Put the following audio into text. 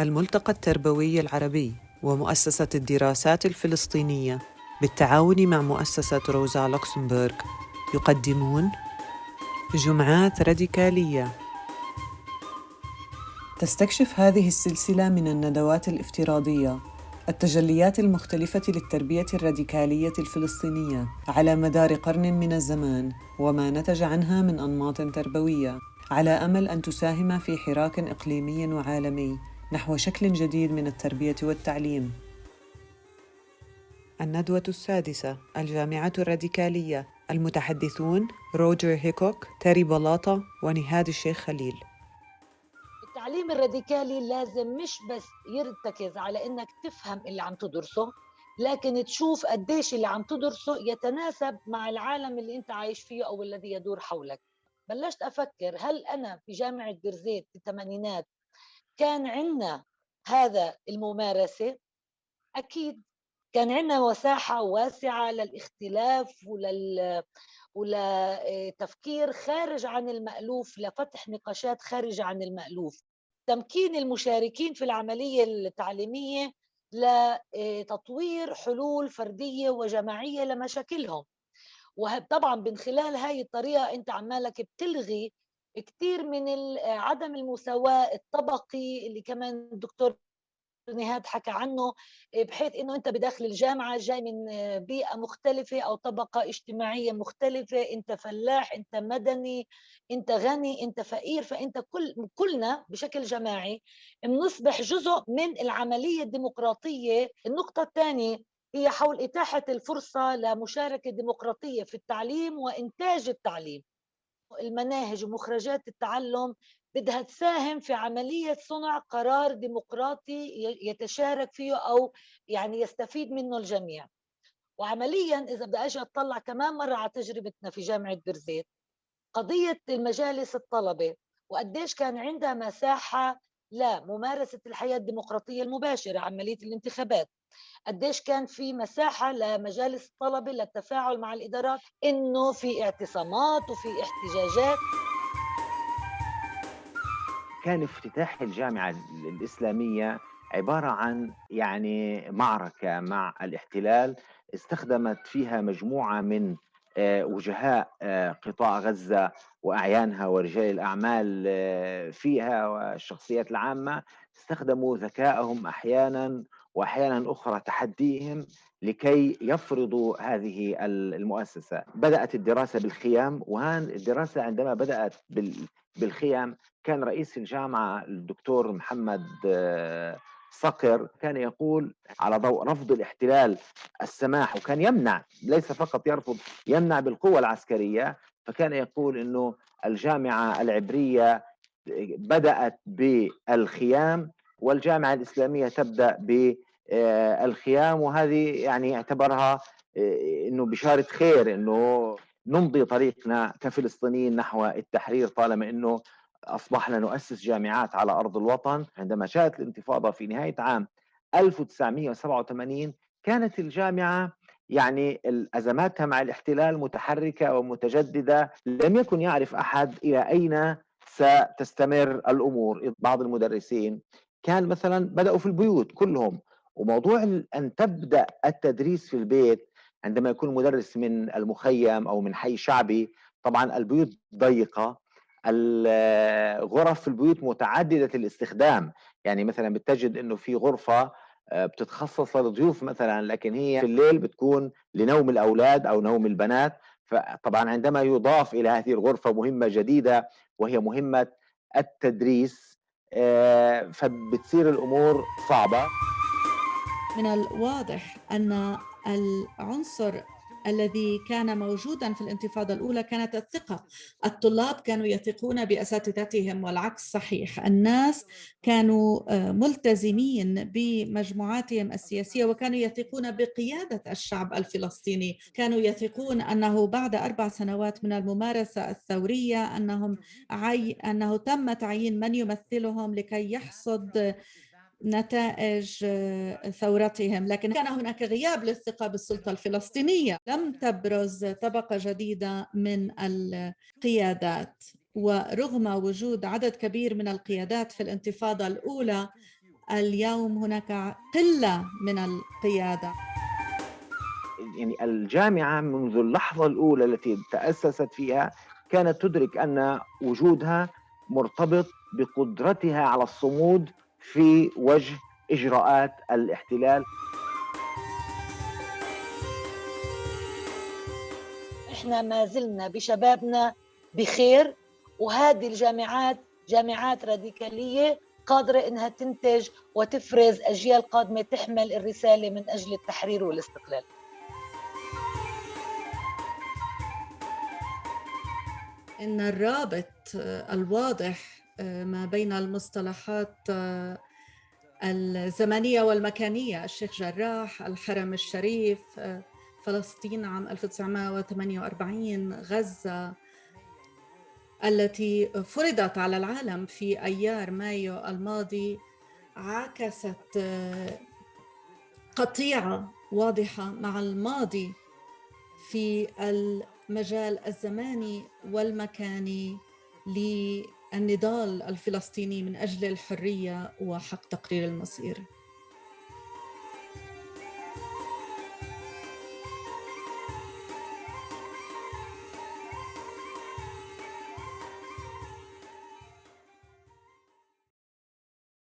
الملتقى التربوي العربي ومؤسسة الدراسات الفلسطينية بالتعاون مع مؤسسة روزا لوكسمبورغ يقدمون جمعات راديكالية. تستكشف هذه السلسلة من الندوات الافتراضية التجليات المختلفة للتربية الراديكالية الفلسطينية على مدار قرن من الزمان وما نتج عنها من أنماط تربوية، على أمل أن تساهم في حراك إقليمي وعالمي نحو شكل جديد من التربية والتعليم. الندوة السادسة: الجامعة الراديكالية. المتحدثون روجر هيكوك، تيري بلاطة، ونهاد الشيخ خليل. التعليم الراديكالي لازم مش بس يرتكز على انك تفهم اللي عم تدرسه، لكن تشوف قديش اللي عم تدرسه يتناسب مع العالم اللي انت عايش فيه او الذي يدور حولك. بلشت افكر، هل انا في جامعة بيرزيت في الثمانينات كان عندنا هذا الممارسة؟ اكيد كان عندنا مساحة واسعة للاختلاف ولتفكير خارج عن المألوف، لفتح نقاشات خارج عن المألوف، تمكين المشاركين في العملية التعليمية لتطوير حلول فردية وجماعية لمشاكلهم. وطبعا من خلال هاي الطريقة انت عمالك بتلغي كثير من عدم المساواة الطبقي اللي كمان الدكتور نهاد حكى عنه، بحيث انه انت بداخل الجامعه جاي من بيئه مختلفه او طبقه اجتماعيه مختلفه، انت فلاح، انت مدني، انت غني، انت فقير، فانت كلنا بشكل جماعي بنصبح جزء من العمليه الديمقراطيه. النقطه الثانيه هي حول اتاحه الفرصه لمشاركه ديمقراطيه في التعليم وانتاج التعليم. المناهج ومخرجات التعلم بدها تساهم في عملية صنع قرار ديمقراطي يتشارك فيه أو يعني يستفيد منه الجميع. وعمليا إذا بدي أجي أطلع كمان مرة على تجربتنا في جامعة بيرزيت، قضية المجالس الطلبة وقديش كان عندها مساحة لممارسة الحياة الديمقراطية المباشرة، عملية الانتخابات، قديش كان في مساحة لمجالس الطلبة للتفاعل مع الإدارات، إنه في اعتصامات وفي احتجاجات. كان افتتاح الجامعة الإسلامية عبارة عن يعني معركة مع الاحتلال، استخدمت فيها مجموعة من وجهاء قطاع غزة وأعيانها ورجال الأعمال فيها والشخصيات العامة، استخدموا ذكائهم أحيانا وأحيانا أخرى تحديهم لكي يفرضوا هذه المؤسسة. بدأت الدراسة بالخيام، وهان الدراسة عندما بدأت بالخيام كان رئيس الجامعة الدكتور محمد صقر كان يقول على ضوء رفض الاحتلال السماح، وكان يمنع، ليس فقط يرفض، يمنع بالقوة العسكرية. فكان يقول انه الجامعة العبرية بدأت بالخيام والجامعة الإسلامية تبدأ بالخيام، وهذه يعني اعتبرها انه بشارة خير، انه نمضي طريقنا كفلسطينيين نحو التحرير طالما انه اصبحنا نؤسس جامعات على ارض الوطن. عندما جاءت الانتفاضه في نهايه عام 1987 كانت الجامعه يعني ازماتها مع الاحتلال متحركه ومتجدده، لم يكن يعرف احد الى اين ستستمر الامور. بعض المدرسين كان مثلا بداوا في البيوت كلهم، وموضوع ان تبدا التدريس في البيت عندما يكون مدرس من المخيم او من حي شعبي، طبعا البيوت ضيقه، الغرف في البيوت متعدده الاستخدام، يعني مثلا بتجد انه في غرفه بتتخصص للضيوف مثلا، لكن هي في الليل بتكون لنوم الاولاد او نوم البنات. فطبعا عندما يضاف الى هذه الغرفه مهمه جديده وهي مهمه التدريس، فبتصير الامور صعبه. من الواضح أن العنصر الذي كان موجودا في الانتفاضة الأولى كانت الثقة. الطلاب كانوا يثقون بأساتذتهم والعكس صحيح. الناس كانوا ملتزمين بمجموعاتهم السياسية وكانوا يثقون بقيادة الشعب الفلسطيني، كانوا يثقون أنه بعد 4 سنوات من الممارسة الثورية أنه تم تعيين من يمثلهم لكي يحصد نتائج ثورتهم. لكن كان هناك غياب للثقة بالسلطة الفلسطينية، لم تبرز طبقة جديدة من القيادات. ورغم وجود عدد كبير من القيادات في الانتفاضة الأولى، اليوم هناك قلة من القيادة. يعني الجامعة منذ اللحظة الأولى التي تأسست فيها كانت تدرك أن وجودها مرتبط بقدرتها على الصمود في وجه إجراءات الاحتلال. إحنا ما زلنا بشبابنا بخير، وهذه الجامعات جامعات راديكالية قادرة إنها تنتج وتفرز أجيال قادمة تحمل الرسالة من أجل التحرير والاستقلال. إن الرابط الواضح ما بين المصطلحات الزمنية والمكانية، الشيخ جراح، الحرم الشريف، فلسطين عام 1948، غزة التي فرضت على العالم في أيار مايو الماضي، عكست قطيعة واضحة مع الماضي في المجال الزماني والمكاني للنضال الفلسطيني من أجل الحرية وحق تقرير المصير.